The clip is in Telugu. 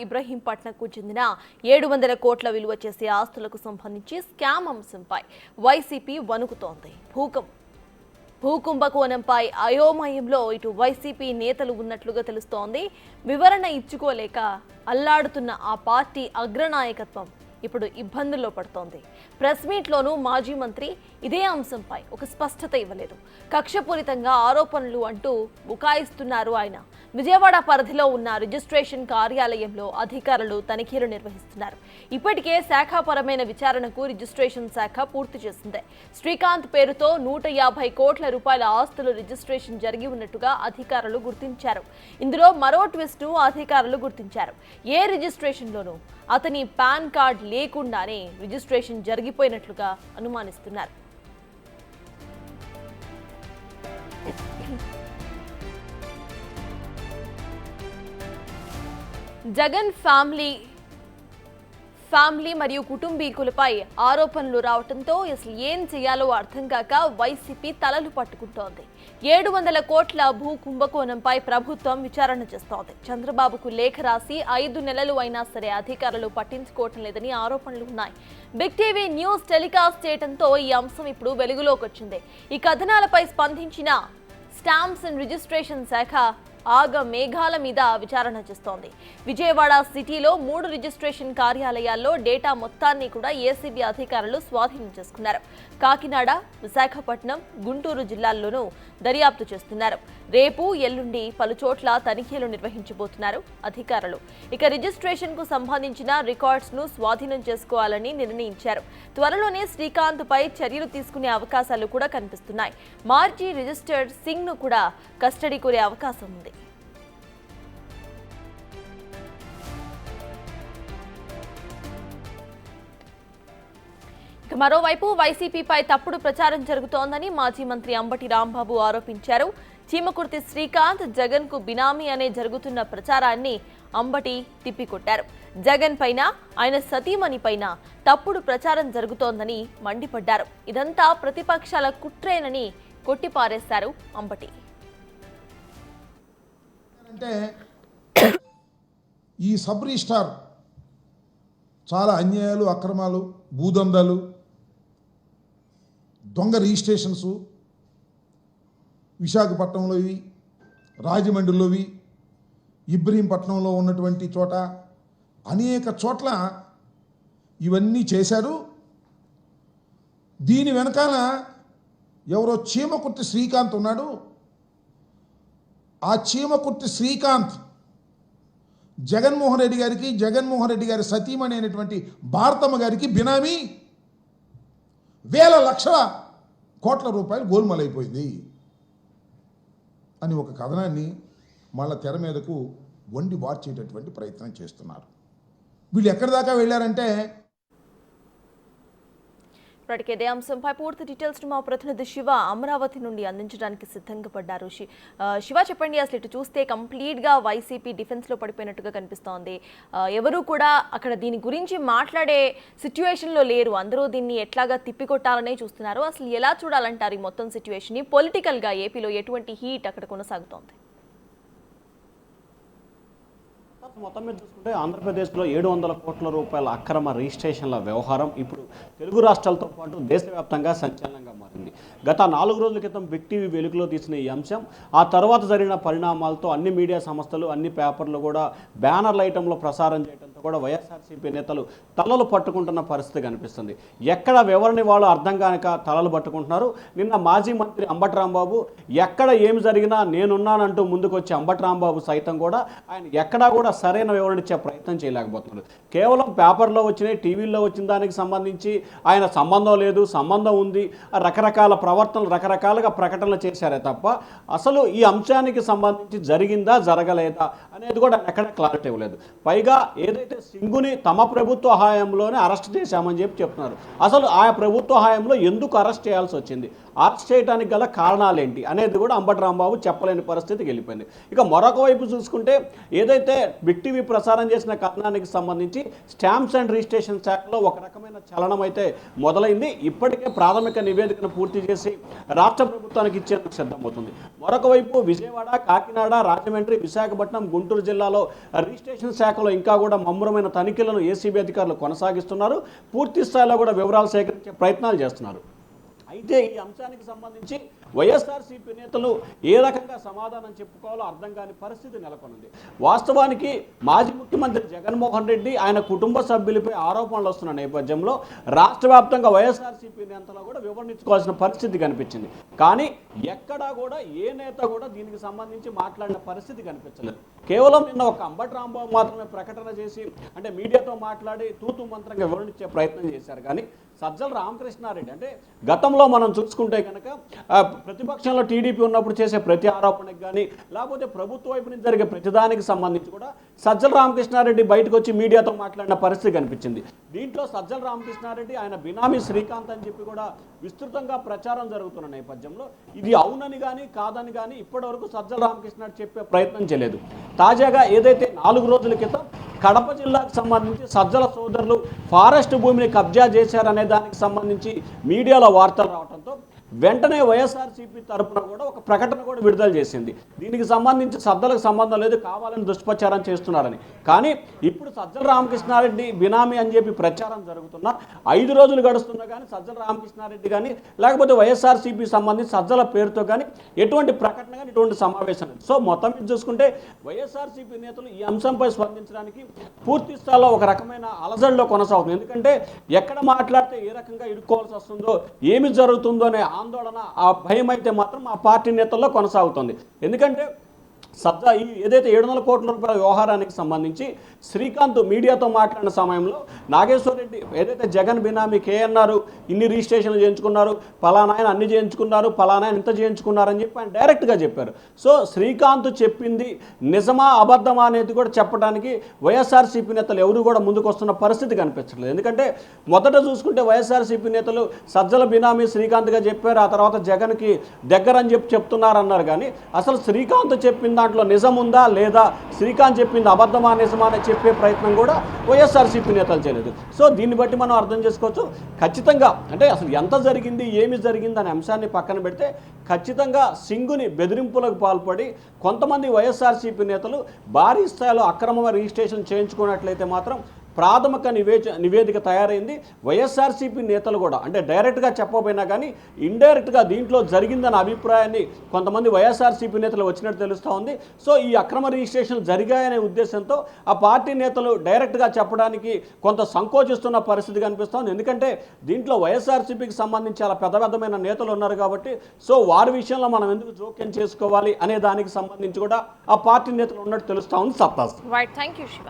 ఇబ్రహీంపట్నంకు చెందిన 700 కోట్ల విలువ చేసే ఆస్తులకు సంబంధించి స్కామ్ అంశంపై వైసీపీ వణుకుతోంది. భూకుంభకోణంపై అయోమయంలో ఇటు వైసీపీ నేతలు ఉన్నట్లుగా తెలుస్తోంది. వివరణ ఇచ్చుకోలేక అల్లాడుతున్న ఆ పార్టీ అగ్రనాయకత్వం ఇప్పుడు ఇబ్బందుల్లో పడుతోంది. ప్రెస్ మీట్లోనూ మాజీ మంత్రి ఇదే అంశంపై ఒక స్పష్టత ఇవ్వలేదు. కక్షపూరితంగా ఆరోపణలు అంటూ బుకాయిస్తున్నారు ఆయన. విజయవాడ పరిధిలో ఉన్న రిజిస్ట్రేషన్ కార్యాలయంలో అధికారులు తనిఖీలు నిర్వహిస్తున్నారు. ఇప్పటికే శాఖాపరమైన విచారణకు రిజిస్ట్రేషన్ శాఖ పూర్తి చేసింది. శ్రీకాంత్ పేరుతో 150 కోట్ల రూపాయల ఆస్తులు రిజిస్ట్రేషన్ జరిగి ఉన్నట్టుగా అధికారులు గుర్తించారు. ఇందులో మరో ట్విస్టు అధికారులు గుర్తించారు. ఏ రిజిస్ట్రేషన్లోనూ అతని పాన్ కార్డ్ లేకుండానే రిజిస్ట్రేషన్ జరిగిపోయినట్లుగా అనుమానిస్తున్నారు. జగన్ ఫ్యామిలీ మరియు కుటుంబీకులపై ఆరోపణలు రావడంతో అసలు ఏం చేయాలో అర్థం కాక వైసీపీ తలలు పట్టుకుంటోంది. 700 కోట్ల భూ కుంభకోణంపై ప్రభుత్వం విచారణ చేస్తోంది. చంద్రబాబుకు లేఖ రాసి 5 నెలలు అయినా సరే అధికారులు పట్టించుకోవటం లేదని ఆరోపణలు ఉన్నాయి. బిగ్ టీవీ న్యూస్ టెలికాస్ట్ చేయడంతో ఈ అంశం ఇప్పుడు వెలుగులోకి వచ్చింది. ఈ కథనాలపై స్పందించిన స్టాంప్స్ అండ్ రిజిస్ట్రేషన్ శాఖ ఆగ మేఘాల మీద విచారణ చేస్తోంది. విజయవాడ సిటీలో 3 రిజిస్ట్రేషన్ కార్యాలయాల్లో డేటా మొత్తాన్ని కూడా ఏసీబీ అధికారులు స్వాధీనం చేసుకున్నారు. కాకినాడ, విశాఖపట్నం, గుంటూరు జిల్లాల్లోనూ దర్యాప్తు చేస్తున్నారు. రేపు ఎల్లుండి పలుచోట్ల తనిఖీలు నిర్వహించబోతున్నారు అధికారులు. ఇక రిజిస్ట్రేషన్ కు సంబంధించిన రికార్డ్స్ ను స్వాధీనం చేసుకోవాలని నిర్ణయించారు. త్వరలోనే శ్రీకాంత్ పై చర్యలు తీసుకునే అవకాశాలు కూడా కనిపిస్తున్నాయి. మాజీ రిజిస్టర్డ్ సింగ్ ను కూడా కస్టడీ కోరే అవకాశం ఉంది. మరోవైపు వైసీపీపై తప్పుడు ప్రచారం జరుగుతోందని మాజీ మంత్రి అంబటి రాంబాబు ఆరోపించారు. చీమకుర్తి శ్రీకాంత్ జగన్ కు బినామీ అనే జరుగుతున్న ప్రచారాన్ని అంబటి తిప్పికొట్టారు. జగన్ పైన, ఆయన సతీమణి పైన తప్పుడు ప్రచారం జరుగుతోందని మండిపడ్డారు. ఇదంతా ప్రతిపక్షాల కుట్రేనని కొట్టిపారేశారు అంబటి. అంటే ఈ సబ్ రిజిస్ట్రార్ చాలా అన్యాయాలు, అక్రమాలు, భూదందాలు, దొంగ రిజిస్ట్రేషన్స్ విశాఖపట్నంలోవి, రాజమండ్రిలోవి, ఇబ్రహీంపట్నంలో ఉన్నటువంటి చోట అనేక చోట్ల ఇవన్నీ చేశారు. దీని వెనకాల ఎవరో చీమకుర్తి శ్రీకాంత్ ఉన్నాడు. ఆ చీమకుర్తి శ్రీకాంత్ జగన్మోహన్ రెడ్డి గారికి, జగన్మోహన్ రెడ్డి గారి సతీమణి అయినటువంటి భారతమ్మ గారికి బినామీ వేల లక్షల కోట్ల రూపాయలు గోల్మాలైపోయింది అని ఒక కథనాన్ని మళ్ళా తెర మీదకు వండి వార్చేటటువంటి ప్రయత్నం చేస్తున్నారు. వీళ్ళు ఎక్కడి దాకా వెళ్ళారంటే ఇప్పటికే ఇదే అంశంపై పూర్తి డీటెయిల్స్ మా ప్రతినిధి శివ అమరావతి నుండి అందించడానికి సిద్ధంగా పడ్డారు. శివ, చెప్పండి, అసలు ఇటు చూస్తే కంప్లీట్గా వైసీపీ డిఫెన్స్లో పడిపోయినట్టుగా కనిపిస్తోంది. ఎవరు కూడా అక్కడ దీని గురించి మాట్లాడే సిచ్యువేషన్లో లేరు. అందరూ దీన్ని ఎట్లాగా తిప్పికొట్టాలనే చూస్తున్నారు. అసలు ఎలా చూడాలంటారు ఈ మొత్తం సిచ్యువేషన్ని? పొలిటికల్గా ఏపీలో ఎటువంటి హీట్ అక్కడ కొనసాగుతోంది? మొత్తం మీద చూసుకుంటే ఆంధ్రప్రదేశ్లో 700 కోట్ల రూపాయల అక్రమ రిజిస్ట్రేషన్ల వ్యవహారం ఇప్పుడు తెలుగు రాష్ట్రాలతో పాటు దేశవ్యాప్తంగా సంచలనంగా మారింది. గత 4 రోజుల క్రితం బిగ్ టీవీ వెలుగులో తీసిన ఈ అంశం ఆ తర్వాత జరిగిన పరిణామాలతో అన్ని మీడియా సంస్థలు, అన్ని పేపర్లు కూడా బ్యానర్ల ఐటంలో ప్రసారం చేయడంతో కూడా వైఎస్ఆర్సీపీ నేతలు తలలు పట్టుకుంటున్న పరిస్థితి కనిపిస్తుంది. ఎక్కడ వివరణ వాళ్ళు అర్థం కాక తలలు పట్టుకుంటున్నారు. నిన్న మాజీ మంత్రి అంబటి రాంబాబు ఎక్కడ ఏమి జరిగినా నేనున్నానంటూ ముందుకు వచ్చే అంబటి రాంబాబు సైతం కూడా ఆయన ఎక్కడా కూడా సరైన వివరణ ఇచ్చే ప్రయత్నం చేయలేకపోతున్నారు. కేవలం పేపర్లో వచ్చినాయి, టీవీల్లో వచ్చిన దానికి సంబంధించి ఆయన సంబంధం లేదు, సంబంధం ఉంది, రకరకాల ప్రవర్తనలు, రకరకాలుగా ప్రకటనలు చేశారే తప్ప అసలు ఈ అంశానికి సంబంధించి జరిగిందా జరగలేదా అనేది కూడా ఎక్కడ క్లారిటీ ఇవ్వలేదు. పైగా ఏదైతే సింగుని తమ ప్రభుత్వ హయాంలోనే అరెస్ట్ చేశామని చెప్తున్నారు. అసలు ఆ ప్రభుత్వ హయాంలో ఎందుకు అరెస్ట్ చేయాల్సి వచ్చింది, అరెస్ట్ చేయడానికి గల కారణాలేంటి అనేది కూడా అంబటి రాంబాబు చెప్పలేని పరిస్థితికి వెళ్ళిపోయింది. ఇక మరొక వైపు చూసుకుంటే ఏదైతే బిగ్ టీవీ ప్రసారం చేసిన కథనానికి సంబంధించి స్టాంప్స్ అండ్ రిజిస్ట్రేషన్ శాఖలో ఒక రకమైన చలనం అయితే మొదలైంది. ఇప్పటికే ప్రాథమిక నివేదికను పూర్తి చేసి రాష్ట్ర ప్రభుత్వానికి ఇచ్చేందుకు సిద్ధమవుతుంది. మరొక వైపు విజయవాడ, కాకినాడ, రాజమండ్రి, విశాఖపట్నం, గుంటూరు జిల్లాలో రిజిస్ట్రేషన్ శాఖలో ఇంకా కూడా ముమ్మరమైన తనిఖీలను ఏసీబీ అధికారులు కొనసాగిస్తున్నారు. పూర్తి స్థాయిలో కూడా వివరాలు సేకరించే ప్రయత్నాలు చేస్తున్నారు. అయితే ఈ అంశానికి సంబంధించి వైఎస్ఆర్సీపీ నేతలు ఏ రకంగా సమాధానం చెప్పుకోవాలో అర్థం కాని పరిస్థితి నెలకొంది. వాస్తవానికి మాజీ ముఖ్యమంత్రి జగన్మోహన్ రెడ్డి ఆయన కుటుంబ సభ్యులపై ఆరోపణలు వస్తున్న నేపథ్యంలో రాష్ట్ర వ్యాప్తంగా వైఎస్ఆర్సీపీ నేతలు కూడా వివరించుకోవాల్సిన పరిస్థితి కనిపించింది. కానీ ఎక్కడా కూడా ఏ నేత కూడా దీనికి సంబంధించి మాట్లాడిన పరిస్థితి కనిపించలేదు. కేవలం నిన్న ఒక అంబటి రాంబాబు మాత్రమే ప్రకటన చేసి అంటే మీడియాతో మాట్లాడి తూతు మంత్రంగా వివరించే ప్రయత్నం చేశారు. కానీ సజ్జల రామకృష్ణారెడ్డి అంటే గతంలో మనం చూసుకుంటే కనుక ప్రతిపక్షంలో టీడీపీ ఉన్నప్పుడు చేసే ప్రతి ఆరోపణకి కానీ లేకపోతే ప్రభుత్వ వైపు నుంచి జరిగే ప్రతిదానికి సంబంధించి కూడా సజ్జల రామకృష్ణారెడ్డి బయటకు వచ్చి మీడియాతో మాట్లాడిన పరిస్థితి కనిపించింది. దీంట్లో సజ్జల రామకృష్ణారెడ్డి ఆయన బినామీ శ్రీకాంత్ అని చెప్పి కూడా విస్తృతంగా ప్రచారం జరుగుతున్న నేపథ్యంలో ఇది అవునని కానీ కాదని కానీ ఇప్పటివరకు సజ్జల రామకృష్ణారెడ్డి చెప్పే ప్రయత్నం చేయలేదు. తాజాగా ఏదైతే 4 రోజుల క్రితం కడప జిల్లాకు సంబంధించి సజ్జల సోదరులు ఫారెస్ట్ భూమిని కబ్జా చేశారనే దానికి సంబంధించి మీడియాలో వార్తలు రావడంతో వెంటనే వైఎస్ఆర్సీపీ తరఫున కూడా ఒక ప్రకటన కూడా విడుదల చేసింది. దీనికి సంబంధించి సజ్జలకు సంబంధం లేదు, కావాలని దుష్ప్రచారం చేస్తున్నారని. కానీ ఇప్పుడు సజ్జల రామకృష్ణారెడ్డి బినామీ అని చెప్పి ప్రచారం జరుగుతున్నా 5 రోజులు గడుస్తున్నా కానీ సజ్జల రామకృష్ణారెడ్డి కానీ లేకపోతే వైఎస్ఆర్సీపీ సంబంధించి సజ్జల పేరుతో కానీ ఎటువంటి ప్రకటన కానీ ఎటువంటి సమావేశం లేదు. సో మొత్తం మీద చూసుకుంటే వైఎస్ఆర్సీపీ నేతలు ఈ అంశంపై స్పందించడానికి పూర్తి స్థాయిలో ఒక రకమైన అలజడిలో కొనసాగుతుంది. ఎందుకంటే ఎక్కడ మాట్లాడితే ఏ రకంగా ఇరుక్కోవాల్సి వస్తుందో, ఏమి జరుగుతుందో అనే ఆందోళన, ఆ భయం అయితే మాత్రం ఆ పార్టీ నేతల్లో కొనసాగుతుంది. ఎందుకంటే ఈ ఏదైతే 700 కోట్ల రూపాయల వ్యవహారానికి సంబంధించి శ్రీకాంత్ మీడియాతో మాట్లాడిన సమయంలో నాగేశ్వర రెడ్డి ఏదైతే జగన్ బినామీ కేఎన్ఆర్ ఇన్ని రిజిస్ట్రేషన్లు చేయించుకున్నారు, పలానా ఆయన అన్ని చేయించుకున్నారు, పలానా ఆయన ఇంత చేయించుకున్నారని చెప్పి ఆయన డైరెక్ట్గా చెప్పారు. సో శ్రీకాంత్ చెప్పింది నిజమా అబద్ధమా అనేది కూడా చెప్పడానికి వైఎస్ఆర్సీపీ నేతలు ఎవరు కూడా ముందుకు వస్తున్న పరిస్థితి కనిపించట్లేదు. ఎందుకంటే మొదట చూసుకుంటే వైఎస్ఆర్సీపీ నేతలు సజ్జల బినామీ శ్రీకాంత్గా చెప్పారు, ఆ తర్వాత జగన్కి దగ్గర అని చెప్పి చెప్తున్నారన్నారు. కానీ అసలు శ్రీకాంత్ చెప్పింది దాంట్లో నిజం ఉందా లేదా, శ్రీకాంత్ చెప్పింది అబద్ధమా నిజమా అని చెప్పే ప్రయత్నం కూడా వైఎస్ఆర్సీపీ నేతలు చేయలేదు. సో దీన్ని బట్టి మనం అర్థం చేసుకోవచ్చు. ఖచ్చితంగా అంటే అసలు ఎంత జరిగింది, ఏమి జరిగింది అనే అంశాన్ని పక్కన పెడితే ఖచ్చితంగా సింగుని బెదిరింపులకు పాల్పడి కొంతమంది వైఎస్ఆర్సీపీ నేతలు భారీ స్థాయిలో అక్రమ రిజిస్ట్రేషన్ చేయించుకున్నట్లయితే మాత్రం ప్రాథమిక నివేదిక తయారైంది. వైఎస్ఆర్సీపీ నేతలు కూడా అంటే డైరెక్ట్గా చెప్పబోయినా కానీ ఇండైరెక్ట్గా దీంట్లో జరిగిందన్న అభిప్రాయాన్ని కొంతమంది వైఎస్ఆర్సీపీ నేతలు వచ్చినట్టు తెలుస్తూ ఉంది. సో ఈ అక్రమ రిజిస్ట్రేషన్ జరిగాయనే ఉద్దేశంతో ఆ పార్టీ నేతలు డైరెక్ట్గా చెప్పడానికి కొంత సంకోచిస్తున్న పరిస్థితి కనిపిస్తోంది. ఎందుకంటే దీంట్లో వైఎస్ఆర్సీపీకి సంబంధించి చాలా పెద్దమైన నేతలు ఉన్నారు కాబట్టి సో వారి విషయంలో మనం ఎందుకు జోక్యం చేసుకోవాలి అనే దానికి సంబంధించి కూడా ఆ పార్టీ నేతలు ఉన్నట్టు తెలుస్తూ ఉంది. సత్తాస్. Right, thank you Shiva.